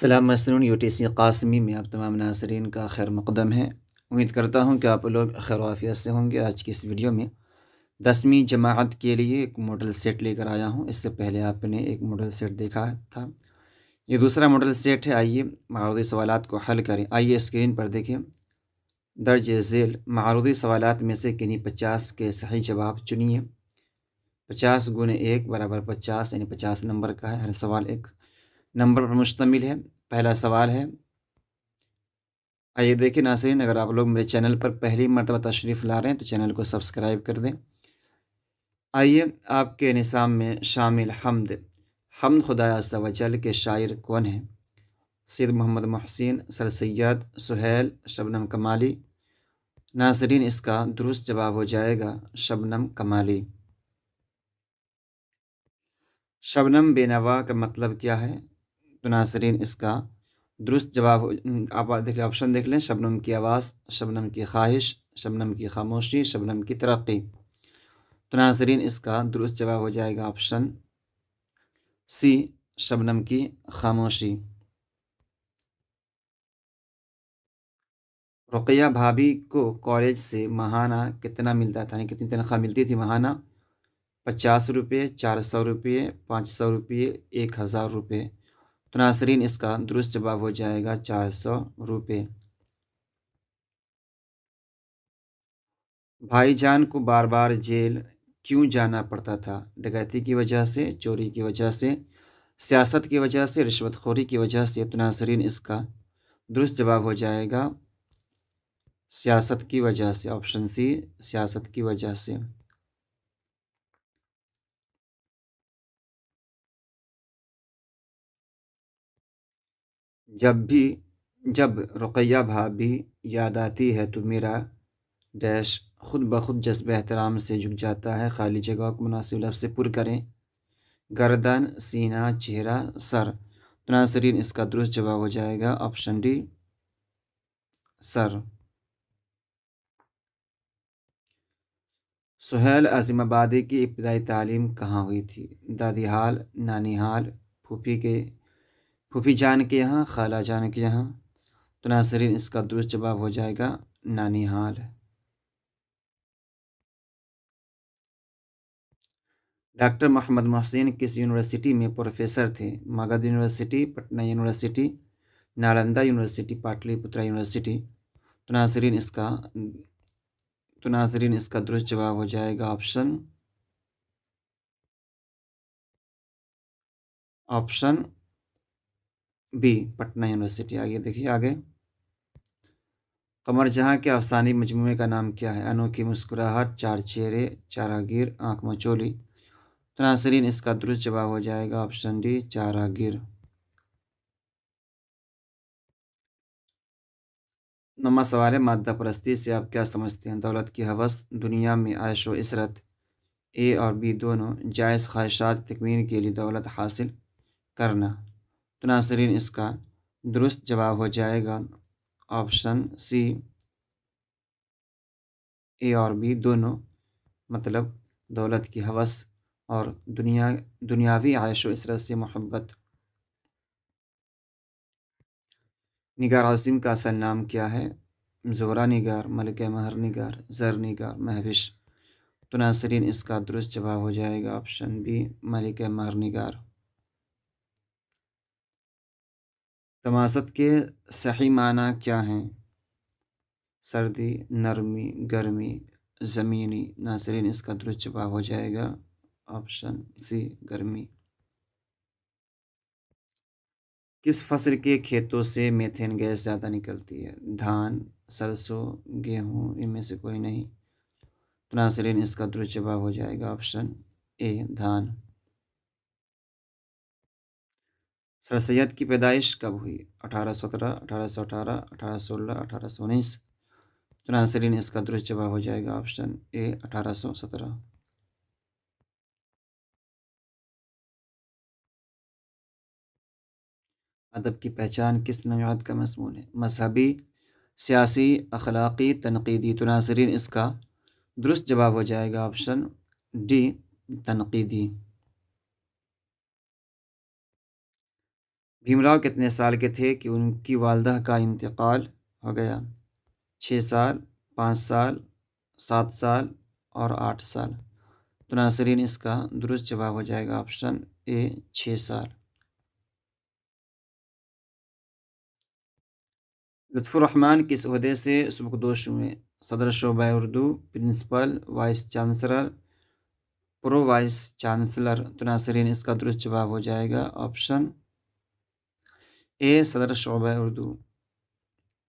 السلام مسنون UTC قاسمی میں آپ تمام ناظرین کا خیر مقدم ہے۔ امید کرتا ہوں کہ آپ لوگ خیر و عافیت سے ہوں گے۔ آج کی اس ویڈیو میں 10ویں جماعت کے لیے ایک ماڈل سیٹ لے کر آیا ہوں۔ اس سے پہلے آپ نے ایک ماڈل سیٹ دیکھا تھا، یہ دوسرا ماڈل سیٹ ہے۔ آئیے معروضی سوالات کو حل کریں۔ آئیے اسکرین پر دیکھیں، درج ذیل معروضی سوالات میں سے کنہیں 50 کے صحیح جواب چنیے۔ 50 × 1 = 50، یعنی 50 نمبر کا ہے۔ ہر سوال ایک نمبر پر مشتمل ہے۔ پہلا سوال ہے، آئیے دیکھیں ناظرین، اگر آپ لوگ میرے چینل پر پہلی مرتبہ تشریف لا رہے ہیں تو چینل کو سبسکرائب کر دیں۔ آئیے، آپ کے نصاب میں شامل حمد خدا عز و جل کے شاعر کون ہیں؟ سید محمد محسن، سر سید سہیل، شبنم کمالی۔ ناظرین، اس کا درست جواب ہو جائے گا شبنم کمالی۔ شبنم بے نوا کا مطلب کیا ہے؟ تو ناظرین، اس کا درست جواب آپ آپشن دیکھ لیں: شبنم کی آواز، شبنم کی خواہش، شبنم کی خاموشی، شبنم کی ترقی۔ تو ناظرین، اس کا درست جواب ہو جائے گا آپشن سی، شبنم کی خاموشی۔ رقیہ بھابھی کو کالج سے ماہانہ کتنا ملتا تھا، یعنی کتنی تنخواہ ملتی تھی ماہانہ؟ 50 روپے، 400 روپے، 500 روپے، 1000 روپے۔ تو ناظرین، اس کا درست جواب ہو جائے گا 400 روپے۔ بھائی جان کو بار بار جیل کیوں جانا پڑتا تھا؟ ڈکیتی کی وجہ سے، چوری کی وجہ سے، سیاست کی وجہ سے، رشوت خوری کی وجہ سے۔ تو ناظرین، اس کا درست جواب ہو جائے گا سیاست کی وجہ سے، آپشن سی، سیاست کی وجہ سے۔ جب رقیہ بھابھی یاد آتی ہے تو میرا ڈیش خود بخود جذبہ احترام سے جھک جاتا ہے۔ خالی جگہ کو مناسب لفظ سے پر کریں: گردن، سینہ، چہرہ، سر۔ تو ناظرین، اس کا درست جواب ہو جائے گا آپشن ڈی، سر۔ سہیل عظیم آبادی کی ابتدائی تعلیم کہاں ہوئی تھی؟ دادی حال، نانی حال، پھوپھی جان کے یہاں، خالہ جان کے یہاں۔ تو ناظرین، اس کا درست جواب ہو جائے گا نانی حال۔ ڈاکٹر محمد محسن کس یونیورسٹی میں پروفیسر تھے؟ Magadh university, Patna university, Nalanda university, Pataliputra university. تو ناظرین، اس کا درست جواب ہو جائے گا آپشن بی، پٹنہ یونیورسٹی۔ آگے دیکھیے، آگے قمر جہاں کے افسانے مجموعے کا نام کیا ہے؟ انوکھی مسکراہٹ، چار چہرے، چارہ گیر، آنکھ مچولی۔ تو ناظرین، اس کا درست جواب ہو جائے گا آپشن ڈی، چارہ گیر۔ نواں سوال ہے، مادہ پرستی سے آپ کیا سمجھتے ہیں؟ دولت کی ہوس، دنیا میں عیش و عشرت۔ اے اور بی دونوں، جائز خواہشات تکمیل کے لیے دولت حاصل کرنا۔ تو ناظرین، اس کا درست جواب ہو جائے گا آپشن سی، اے اور بی دونوں، مطلب دولت کی ہوس اور دنیاوی عیش و عشرت سے محبت۔ نگار عظیم کا اصل نام کیا ہے؟ زہرہ نگار، ملکہ مہر نگار، زر نگار، مہوش۔ تو ناظرین، اس کا درست جواب ہو جائے گا آپشن بی، ملکہ مہر نگار۔ تماسط کے صحیح معنی کیا ہیں؟ سردی، نرمی، گرمی، زمینی۔ ناظرین، اس کا درست جواب ہو جائے گا آپشن سی، گرمی۔ کس فصل کے کھیتوں سے میتھین گیس زیادہ نکلتی ہے؟ دھان، سرسوں، گیہوں، ان میں سے کوئی نہیں۔ تو ناظرین، اس کا درست جواب ہو جائے گا آپشن اے، دھان۔ سر سید کی پیدائش کب ہوئی؟ 1817، 1818، 1816، 1819۔ تو ناظرین، اس کا درست جواب ہو جائے گا آپشن اے، 1817۔ ادب کی پہچان کس نوعیت کا مضمون ہے؟ مذہبی، سیاسی، اخلاقی، تنقیدی۔ تو ناظرین، اس کا درست جواب ہو جائے گا آپشن ڈی، تنقیدی۔ بھیم راؤ کتنے سال کے تھے کہ ان کی والدہ کا انتقال ہو گیا؟ 6 سال، 5 سال، 7 سال اور 8 سال۔ تو ناظرین اس کا درست جواب ہو جائے گا آپشن اے 6 سال۔ لطف الرحمن کس عہدے سے سبکدوش ہوئے؟ صدر شعبہ Urdu, principal, vice chancellor, pro vice chancellor. تو ناظرین اس کا درست جواب ہو جائے گا آپشن اے صدر شعبہ اردو۔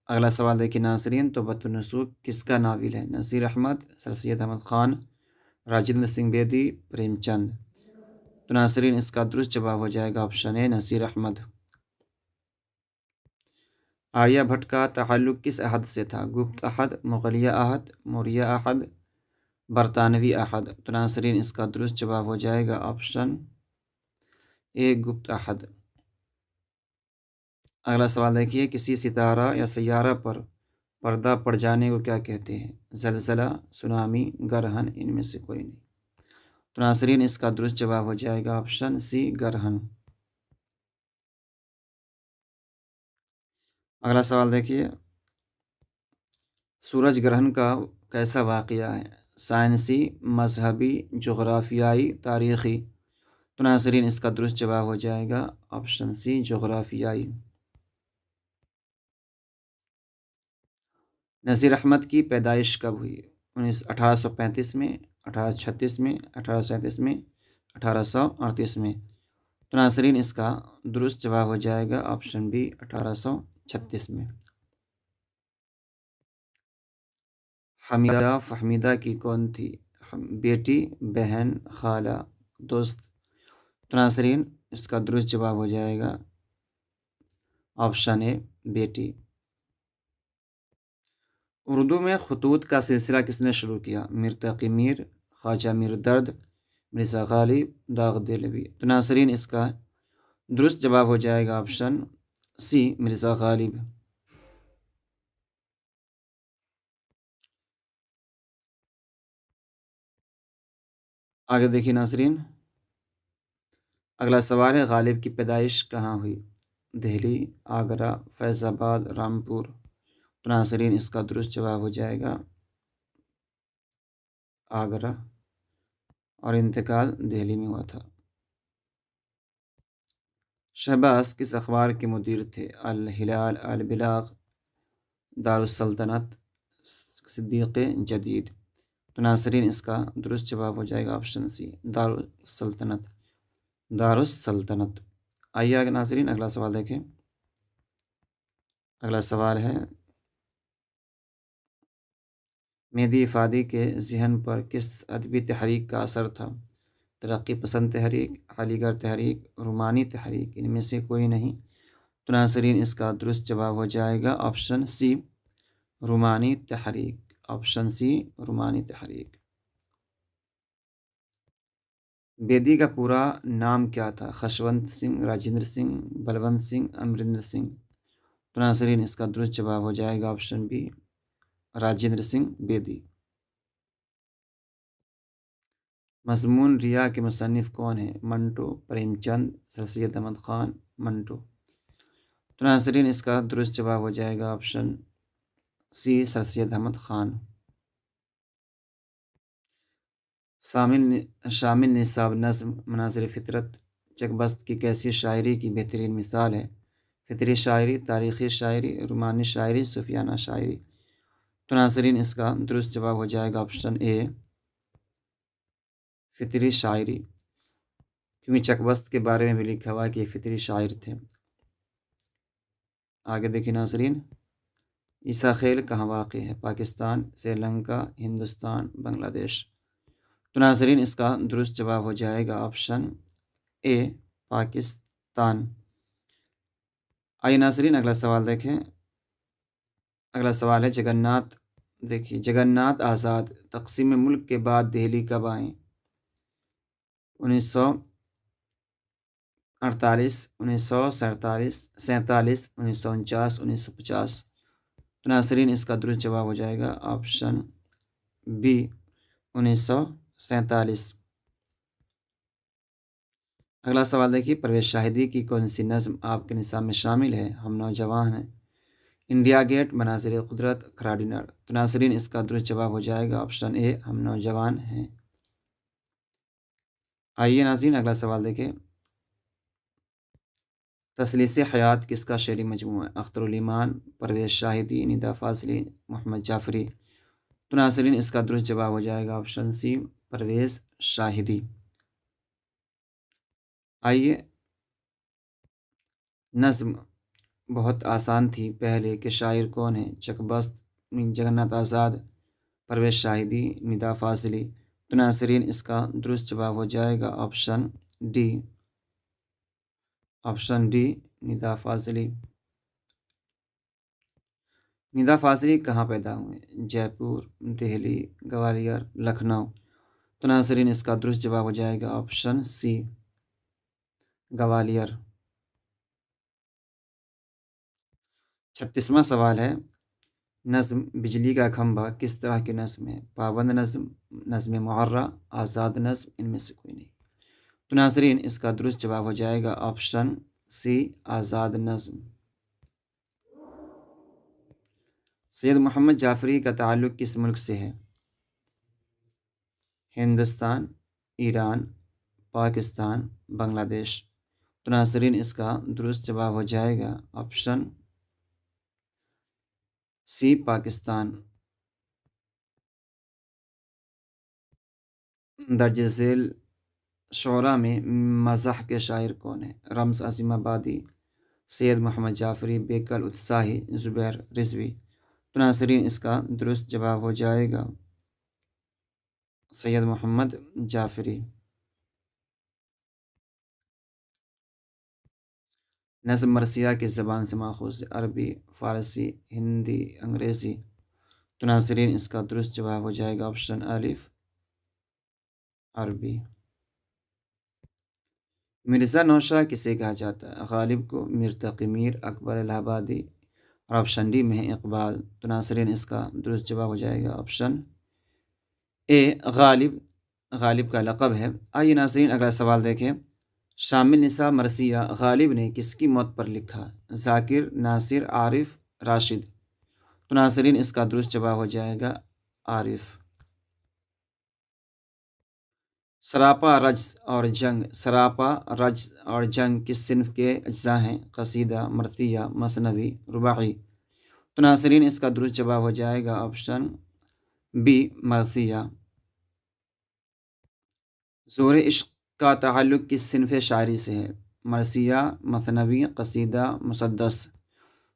اگلا سوال دیکھیے ناظرین، توبۃ النصوح کس کا ناول ہے؟ نصیر احمد، سر سید احمد خان، راجندر سنگھ بیدی، پریم چند۔ تو ناظرین اس کا درست جواب ہو جائے گا آپشن اے نصیر احمد۔ آریہ بھٹ کا تعلق کس عہد سے تھا؟ گپت عہد، مغلیہ عہد، موریہ عہد، برطانوی عہد۔ تو ناظرین اس کا درست جواب ہو جائے گا آپشن اے گپت عہد۔ اگلا سوال دیکھیے، کسی ستارہ یا سیارہ پر پردہ پڑ جانے کو کیا کہتے ہیں؟ زلزلہ، سونامی، گرہن، ان میں سے کوئی نہیں۔ تو ناظرین اس کا درست جواب ہو جائے گا آپشن سی گرہن۔ اگلا سوال دیکھیے، سورج گرہن کا کیسا واقعہ ہے؟ سائنسی، مذہبی، جغرافیائی، تاریخی۔ تو ناظرین اس کا درست جواب ہو جائے گا آپشن سی جغرافیائی۔ نذیر احمد کی پیدائش کب ہوئی؟ 1835 میں، 1836 میں، 1837 میں، 1838 میں۔ تو ناظرین اس کا درست جواب ہو جائے گا آپشن بی 1836 میں۔ حمیدہ فہمیدہ کی کون تھی؟ بیٹی، بہن، خالہ، دوست۔ تو ناظرین اس کا درست جواب ہو جائے گا آپشن اے بیٹی۔ اردو میں خطوط کا سلسلہ کس نے شروع کیا؟ میر تقی میر، خواجہ میر درد، مرزا غالب، داغ دہلوی۔ تو ناظرین اس کا درست جواب ہو جائے گا آپشن سی مرزا غالب۔ آگے دیکھیے ناظرین، اگلا سوال ہے، غالب کی پیدائش کہاں ہوئی؟ دہلی، آگرہ، فیض آباد، رامپور۔ تو ناظرین اس کا درست جواب ہو جائے گا آگرہ، اور انتقال دہلی میں ہوا تھا۔ شہباز کس اخبار کے مدیر تھے؟ الہلال، البلاغ، دارالسلطنت، صدیق جدید۔ تو ناظرین اس کا درست جواب ہو جائے گا آپشن سی دارالسلطنت، دارالسلطنت۔ آئیے آگے ناظرین اگلا سوال دیکھیں۔ اگلا سوال ہے، مہدی افادی کے ذہن پر کس ادبی تحریک کا اثر تھا؟ ترقی پسند تحریک، علی گڑھ تحریک، رومانی تحریک، ان میں سے کوئی نہیں۔ تو ناظرین اس کا درست جواب ہو جائے گا آپشن سی رومانی تحریک، آپشن سی رومانی تحریک۔ بیدی کا پورا نام کیا تھا؟ خشونت سنگھ، راجندر سنگھ، بلونت سنگھ، امرندر سنگھ۔ تو ناظرین اس کا درست جواب ہو جائے گا آپشن بی راجندر سنگھ بیدی۔ مضمون ریا کے مصنف کون ہیں؟ منٹو، پریم چند، سر سید احمد خان، منٹو۔ تو ناظرین اس کا درست جواب ہو جائے گا آپشن سی سر سید احمد خان۔ شامل نصاب نظم مناظر فطرت چک بست کی کیسی شاعری کی بہترین مثال ہے؟ فطری شاعری، تاریخی شاعری، رومانی شاعری، صوفیانہ شاعری۔ تو ناظرین اس کا درست جواب ہو جائے گا آپشن اے فطری شاعری، کیونکہ چک بست کے بارے میں بھی لکھا ہوا ہے کہ یہ فطری شاعر تھے۔ آگے دیکھیں ناظرین، عیسیٰ خیل کہاں واقع ہے؟ پاکستان، سری لنکا، ہندوستان، بنگلہ دیش۔ تو ناظرین اس کا درست جواب ہو جائے گا آپشن اے پاکستان۔ آئیے ناظرین اگلا سوال دیکھیں۔ اگلا سوال ہے، جگن ناتھ آزاد تقسیم ملک کے بعد دہلی کب آئیں؟ 1948، 1947، 1949، 1950۔ تو ناظرین اس کا درست جواب ہو جائے گا آپشن بی 1947۔ اگلا سوال دیکھیے، پرویز شاہدی کی کون سی نظم آپ کے نصاب میں شامل ہے؟ ہم نوجوان ہیں، انڈیا گیٹ، مناظر قدرت، کھراڈینر۔ تو ناظرین اس کا درست جواب ہو جائے گا آپشن اے، ہم نوجوان ہیں۔ آئیے ناظرین اگلا سوال دیکھیں، تسلیس حیات کس کا شعری مجموعہ ہے؟ اختر الایمان، پرویز شاہدی، ندا فاضلی، محمد جعفری۔ تو ناظرین اس کا درست جواب ہو جائے گا آپشن سی، پرویز شاہدی۔ آئیے، نظم بہت آسان تھی پہلے کے شاعر کون ہیں؟ چک بست، جگناتھ آزاد، پرویز شاہدی، ندا فاضلی۔ تو ناظرین اس کا درست جواب ہو جائے گا آپشن ڈی، آپشن ڈی، ندا فاضلی۔ ندا فاضلی کہاں پیدا ہوئے؟ جے پور، دہلی، گوالیر، لکھنؤ۔ تو ناظرین اس کا درست جواب ہو جائے گا آپشن سی، گوالیر۔ 36واں سوال ہے، نظم بجلی کا کھمبا کس طرح کی نظم ہے؟ پابند نظم، نظم معرہ، آزاد نظم، ان میں سے کوئی نہیں۔ تو ناظرین اس کا درست جواب ہو جائے گا آپشن سی، آزاد نظم۔ سید محمد جعفری کا تعلق کس ملک سے ہے؟ ہندوستان، ایران، پاکستان، بنگلہ دیش۔ تو ناظرین اس کا درست جواب ہو جائے گا آپشن سی، پاکستان۔ درج ذیل شعراء میں مزاح کے شاعر کون ہیں؟ رمز عظیم آبادی، سید محمد جعفری، بیکل اتساہی، زبیر رضوی۔ تو ناظرین اس کا درست جواب ہو جائے گا سید محمد جعفری۔ نظم مرثیہ کس زبان سے ماخوذ ہے؟ عربی، فارسی، ہندی، انگریزی۔ تو ناظرین اس کا درست جواب ہو جائے گا آپشن الف، عربی۔ مرزا نوشہ کسے کہا جاتا ہے؟ غالب کو، میر تقی میر، اکبر الہ آبادی، اور آپشن ڈی میں ہے اقبال۔ تو ناظرین اس کا درست جواب ہو جائے گا آپشن اے، غالب۔ غالب کا لقب ہے۔ آئیے ناظرین اگلا سوال دیکھیں، شامل نساء مرثیہ غالب نے کس کی موت پر لکھا؟ ذاکر، ناصر، عارف، راشد۔ تو ناظرین اس کا درست جواب ہو جائے گا عارف۔ سراپا، رجز اور جنگ۔ سراپا، رجز اور جنگ کس صنف کے اجزاء ہیں؟ قصیدہ، مرثیہ، مثنوی، رباعی۔ تو ناظرین اس کا درست جواب ہو جائے گا آپشن بی، مرثیہ۔ زور عشق کا تعلق کس صنف شاعری سے ہے؟ مرثیہ، مثنوی، قصیدہ، مسدس۔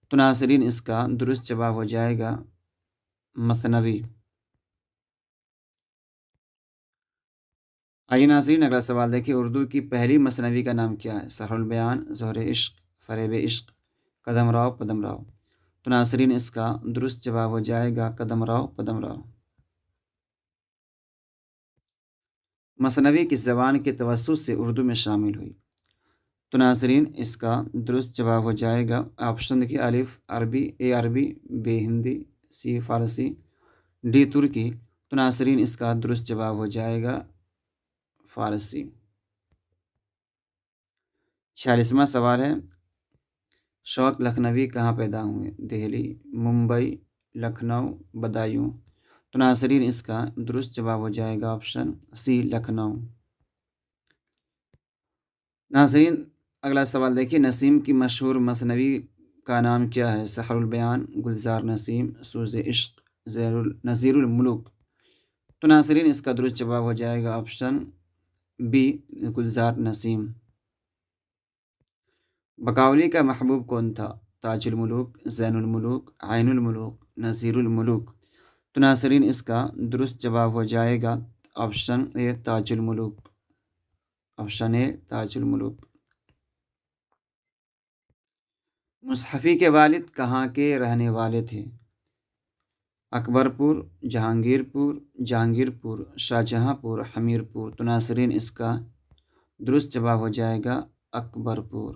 تو ناظرین اس کا درست جواب ہو جائے گا مثنوی۔ آئیے ناظرین اگلا سوال دیکھیے، اردو کی پہلی مثنوی کا نام کیا ہے؟ سحر البیان، زہر عشق، فریب عشق، قدم راؤ پدم راؤ۔ تو ناظرین اس کا درست جواب ہو جائے گا قدم راؤ پدم راؤ۔ مثنوی کس زبان کے توسط سے اردو میں شامل ہوئی؟ تو ناظرین اس کا درست جواب ہو جائے گا آپشن دیکھیے، الف عربی، اے عربی، بے ہندی، سی فارسی، ڈی ترکی۔ تو ناظرین اس کا درست جواب ہو جائے گا فارسی۔ 46واں سوال ہے، شوق لکھنوی کہاں پیدا ہوئے؟ دہلی، ممبئی، لکھنؤ، بدایوں۔ تو ناظرین اس کا درست جواب ہو جائے گا آپشن سی، لکھنؤ۔ ناظرین اگلا سوال دیکھیے، نسیم کی مشہور مثنوی کا نام کیا ہے؟ سحر البیان، گلزار نسیم، سوز عشق، نذیر الملوک۔ تو ناظرین اس کا درست جواب ہو جائے گا آپشن بی، گلزار نسیم۔ بقاولی کا محبوب کون تھا؟ تاج الملوک، زین الملوک، عین الملوک، نذیر الملوک۔ تو ناظرین اس کا درست جواب ہو جائے گا آپشن اے، تاج الملوک۔ آپشن اے، تاج الملوک۔ مصحفی کے والد کہاں کے رہنے والے تھے؟ اکبر پور، جہانگیر پور، جہانگیر پور، شاہجہاں پور، حمیر پور۔ تو ناظرین اس کا درست جواب ہو جائے گا اکبر پور۔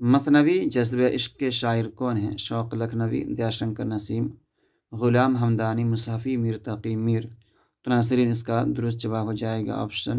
مثنوی جذب عشق کے شاعر کون ہیں؟ شوق لکھنوی، دیا شنکر نسیم، غلام حمدانی، مصحفی، میر تقی میر۔ تو ناظرین اس کا درست جواب ہو جائے گا آپشن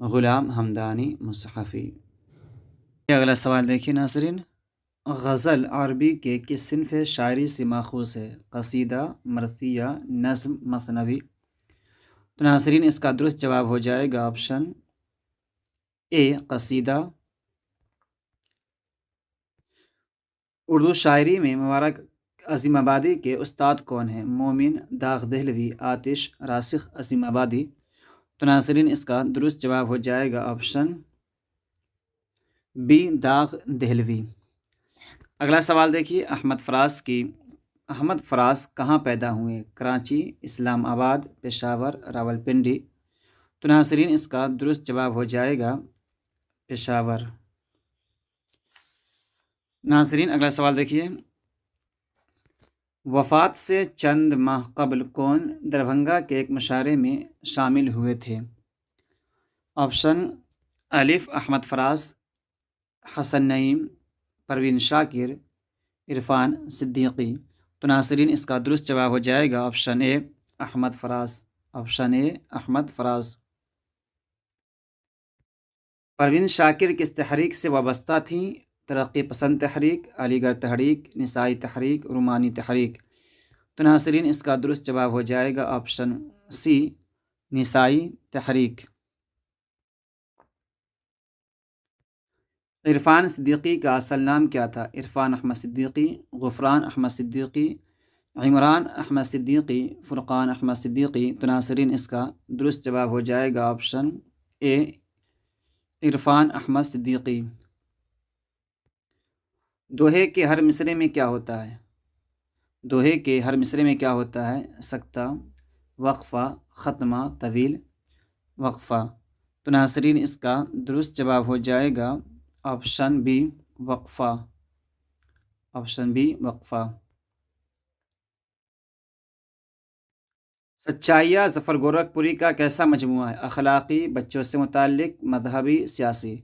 غلام حمدانی مصحفی۔ اگلا سوال دیکھیے ناظرین، غزل عربی کے کس صنف شاعری سے ماخوذ ہے؟ قصیدہ، مرثیہ، نظم، مثنوی؟ تو ناظرین اس کا درست جواب ہو جائے گا آپشن اے قصیدہ۔ اردو شاعری میں مبارک عظیم آبادی کے استاد کون ہیں؟ مومن، داغ دہلوی، آتش، راسخ عظیم آبادی؟ تو ناظرین اس کا درست جواب ہو جائے گا آپشن بی داغ دہلوی۔ اگلا سوال دیکھیے، احمد فراز کہاں پیدا ہوئے؟ کراچی، اسلام آباد، پشاور، راولپنڈی؟ تو ناظرین اس کا درست جواب ہو جائے گا پشاور۔ ناظرین اگلا سوال دیکھیے، وفات سے چند ماہ قبل کون دربھنگہ کے ایک مشاعرے میں شامل ہوئے تھے؟ آپشن الف احمد فراز، حسن نعیم، پروین شاکر، عرفان صدیقی؟ تو ناظرین اس کا درست جواب ہو جائے گا آپشن اے احمد فراز۔ آپشن اے احمد فراز۔ پروین شاکر کس تحریک سے وابستہ تھیں؟ ترقی پسند تحریک، علی گڑھ تحریک، نسائی تحریک، رومانی تحریک؟ تو ناظرین اس کا درست جواب ہو جائے گا آپشن سی نسائی تحریک۔ عرفان صدیقی کا اصل نام کیا تھا؟ عرفان احمد صدیقی، غفران احمد صدیقی، عمران احمد صدیقی، فرقان احمد صدیقی؟ تو ناظرین اس کا درست جواب ہو جائے گا آپشن اے عرفان احمد صدیقی۔ دوہے کے ہر مصرعے میں کیا ہوتا ہے؟ دوہے کے ہر مصرعے میں کیا ہوتا ہے؟ سکتہ، وقفہ، ختمہ، طویل؟ وقفہ۔ تو ناظرین اس کا درست جواب ہو جائے گا آپشن بی وقفہ۔ آپشن بی وقفہ۔ سچائیہ ظفر گورکھپوری کا کیسا مجموعہ ہے؟ اخلاقی، بچوں سے متعلق، مذہبی، سیاسی؟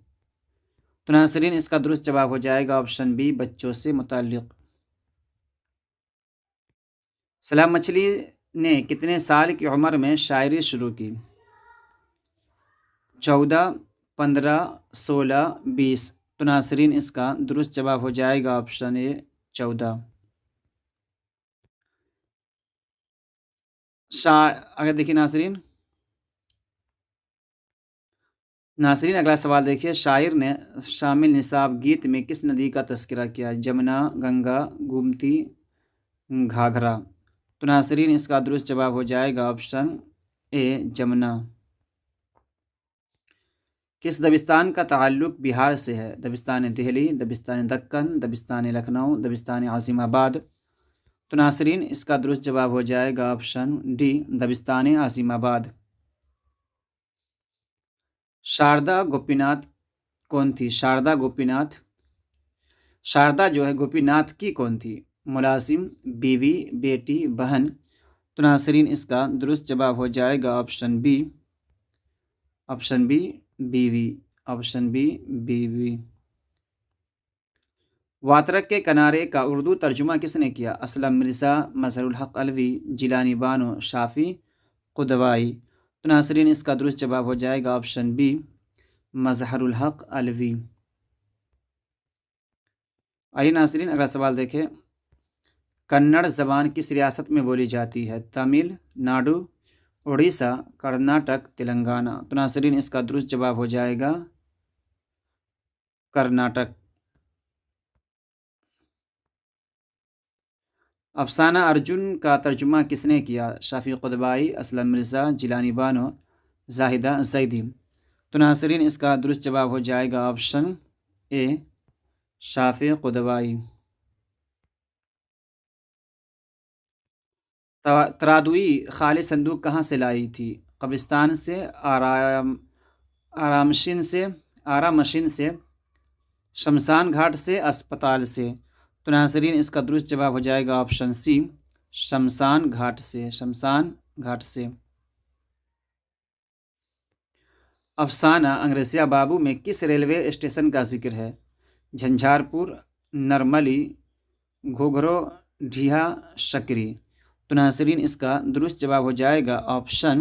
تو ناظرین اس کا درست جواب ہو جائے گا آپشن بی بچوں سے متعلق۔ سلام مچھلی نے کتنے سال کی عمر میں شاعری شروع کی؟ 14، 15، 16، 20؟ تو ناظرین اس کا درست جواب ہو جائے گا آپشن اے 14۔ اگر دیکھیے ناظرین اگلا سوال دیکھیے، شاعر نے شامل نصاب گیت میں کس ندی کا تذکرہ کیا؟ جمنا، گنگا، گومتی، گھاگھرا؟ تو ناظرین اس کا درست جواب ہو جائے گا آپشن اے جمنا۔ کس دبستان کا تعلق بہار سے ہے؟ دبستان دہلی، دبستان دکن، دبستان لکھنؤ، دبستان عظیم آباد؟ تو ناظرین اس کا درست جواب ہو جائے گا آپشن ڈی دبستان عظیم آباد۔ شاردا گوپی ناتھ کون تھی؟ شاردا گوپی ناتھ، شاردا جو ہے گوپی ناتھ کی کون تھی؟ ملازم، بیوی، بیٹی، بہن؟ تو ناظرین اس کا درست جواب ہو جائے گا آپشن بی، آپشن بی بیوی۔ آپشن بی بیوی۔ واترک کے کنارے کا اردو ترجمہ کس نے کیا؟ اسلم مرزا، مظہر الحق علوی، جیلانی بانو، شافی قدوائی؟ تو ناظرین اس کا درست جواب ہو جائے گا آپشن بی مظہر الحق علوی۔ آئیے ناظرین اگلا سوال دیکھیں، کنڑ زبان کس ریاست میں بولی جاتی ہے؟ تمل ناڈو، اڑیسہ، کرناٹک، تلنگانہ؟ تو ناظرین اس کا درست جواب ہو جائے گا کرناٹک۔ افسانہ ارجن کا ترجمہ کس نے کیا؟ شافی قدوائی، اسلم مرزا، جیلانی بانو، زاہدہ زیدی؟ تو ناظرین اس کا درست جواب ہو جائے گا آپشن اے شافی قدوائی۔ ترادوی خالی صندوق کہاں سے لائی تھی؟ قبرستان سے، آرامشین سے، شمشان گھاٹ سے، اسپتال سے؟ تو ناظرین اس کا درست جواب ہو جائے گا آپشن سی شمشان گھاٹ سے، شمشان گھاٹ سے۔ افسانہ انگریزیہ بابو میں کس ریلوے اسٹیشن کا ذکر ہے؟ جھنجھارپور، نرملی، گھوگھرو، ڈھیہا، شکری؟ تو ناظرین اس کا درست جواب ہو جائے گا آپشن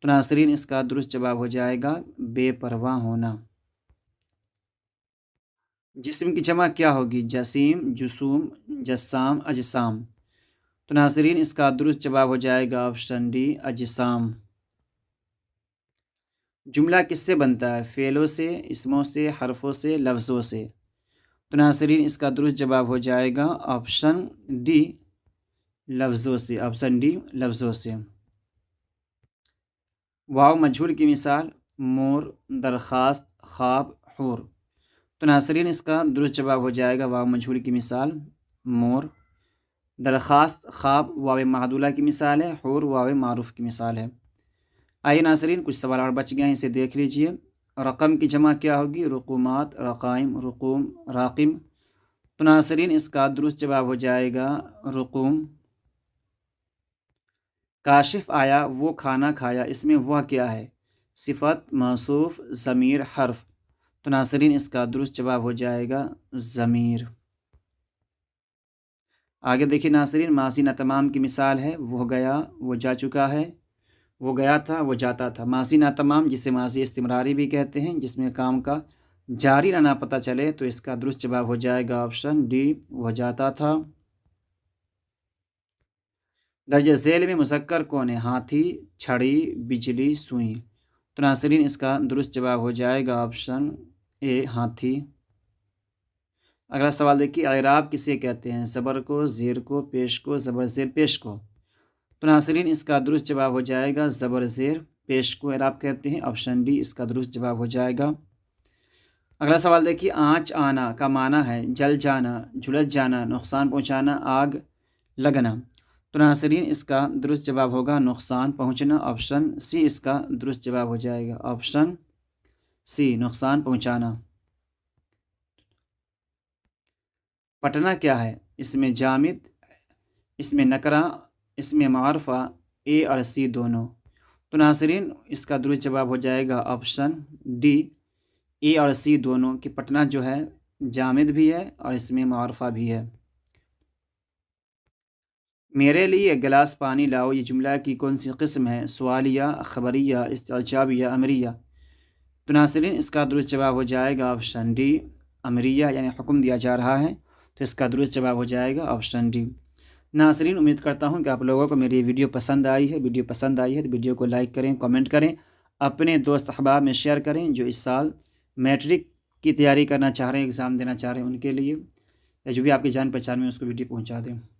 تو ناظرین اس کا درست جواب ہو جائے گا بے پرواہ ہونا۔ جسم کی جمع کیا ہوگی؟ جسیم، جسوم، جسام، اجسام۔ تو ناظرین اس کا درست جواب ہو جائے گا آپشن ڈی اجسام۔ جملہ کس سے بنتا ہے؟ فعلوں سے، اسموں سے، حرفوں سے، لفظوں سے۔ تو ناظرین اس کا درست جواب ہو جائے گا آپشن ڈی لفظوں سے، آپشن ڈی لفظوں سے۔ واو مجہول کی مثال مور، درخواست، خواب، حور۔ تو ناظرین اس کا درست جواب ہو جائے گا واو مجہول کی مثال مور، درخواست، خواب واو معدولہ کی مثال ہے، حور واو معروف کی مثال ہے۔ آئیے ناظرین کچھ سوال اور بچ گئے ہیں، اسے دیکھ لیجئے۔ رقم کی جمع کیا ہوگی؟ رقومات، رقائم، رقوم، راقم۔ تو ناظرین اس کا درست جواب ہو جائے گا رقوم۔ کاشف آیا وہ کھانا کھایا، اس میں وہ کیا ہے؟ صفت، موصوف، ضمیر، حرف۔ تو ناظرین اس کا درست جواب ہو جائے گا ضمیر۔ آگے دیکھیے ناظرین، ماضی ناتمام کی مثال ہے وہ گیا، وہ جا چکا ہے، وہ گیا تھا، وہ جاتا تھا۔ ماضی ناتمام جسے ماضی استمراری بھی کہتے ہیں، جس میں کام کا جاری رہنا پتہ چلے، تو اس کا درست جواب ہو جائے گا آپشن ڈی وہ جاتا تھا۔ درج ذیل میں مذکر کون ہے؟ ہاتھی، چھڑی، بجلی، سوئی۔ تو ناظرین اس کا درست جواب ہو جائے گا آپشن اے ہاتھی۔ اگلا سوال دیکھیے، اعراب کسے کہتے ہیں؟ زبر کو، زیر کو، پیش کو، زبر زیر پیش کو۔ تو ناظرین اس کا درست جواب ہو جائے گا زبر زیر پیش کو اعراب کہتے ہیں، آپشن ڈی اس کا درست جواب ہو جائے گا۔ اگلا سوال دیکھیے، آنچ آنا کا معنی ہے جل جانا، جھلس جانا، نقصان پہنچانا، آگ لگنا۔ تو ناظرین اس کا درست جواب ہوگا نقصان پہنچنا، آپشن سی اس کا درست جواب ہو جائے گا، آپشن سی نقصان پہنچانا۔ پٹنا کیا ہے؟ اس میں جامد، اس میں نکرہ، اس میں معرفہ، اے اور سی دونوں۔ تو ناظرین اس کا درست جواب ہو جائے گا آپشن ڈی اے اور سی دونوں، کہ پٹنہ جو ہے جامد بھی ہے اور اس میں معرفہ بھی ہے۔ میرے لیے ایک گلاس پانی لاؤ، یہ جملہ کی کون سی قسم ہے؟ سوالیہ، خبریہ، استعجابیہ، امریہ۔ تو ناظرین اس کا درست جواب ہو جائے گا آپشن ڈی امریہ، یعنی حکم دیا جا رہا ہے، تو اس کا درست جواب ہو جائے گا آپشن ڈی۔ ناظرین امید کرتا ہوں کہ آپ لوگوں کو میری ویڈیو پسند آئی ہے۔ ویڈیو پسند آئی ہے تو ویڈیو کو لائک کریں، کامنٹ کریں، اپنے دوست احباب میں شیئر کریں جو اس سال میٹرک کی تیاری کرنا چاہ رہے ہیں، ایگزام دینا چاہ رہے ہیں، ان کے لیے، یا جو بھی آپ کی جان پہچان میں اس کو ویڈیو پہنچا دیں۔